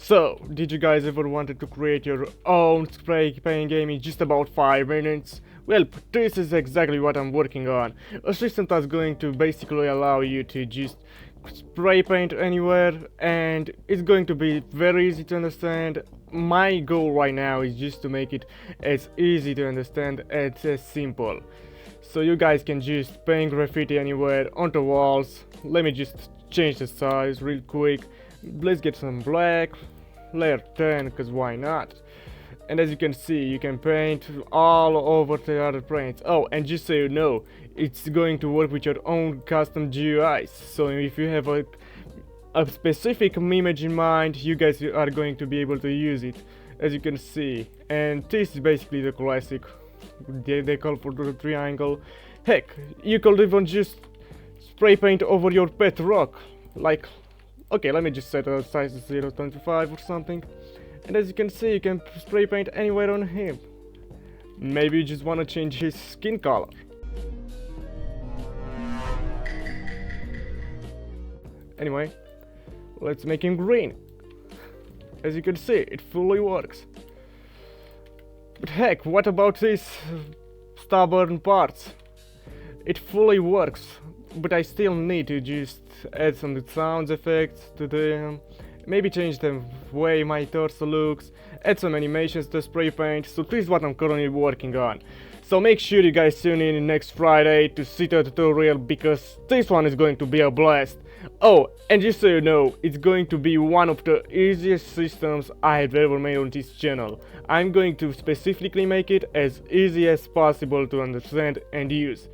So, did you guys ever wanted to create your own spray paint game in just about 5 minutes? Well, this is exactly what I'm working on. A system that's going to basically allow you to just spray paint anywhere, and it's going to be very easy to understand. My goal right now is just to make it as easy to understand and as simple. So you guys can just paint graffiti anywhere onto walls. Let me just change the size real quick. Let's get some black, layer 10, cause why not? And as you can see, you can paint all over the other paints. Oh, and just so you know, it's going to work with your own custom GUIs. So if you have a specific image in mind, you guys are going to be able to use it, as you can see. And this is basically the classic they call for the triangle. Heck, you could even just spray paint over your pet rock, like, okay, let me just set a size of 0.25 or something. And as you can see, you can spray paint anywhere on him. Maybe you just want to change his skin color. Anyway, let's make him green. As you can see, it fully works. But heck, what about these stubborn parts? It fully works, but I still need to just add some sound effects to them, maybe change the way my torso looks, add some animations to spray paint. So this is what I'm currently working on. So make sure you guys tune in next Friday to see the tutorial, because this one is going to be a blast. Oh, and just so you know, it's going to be one of the easiest systems I have ever made on this channel. I'm going to specifically make it as easy as possible to understand and use.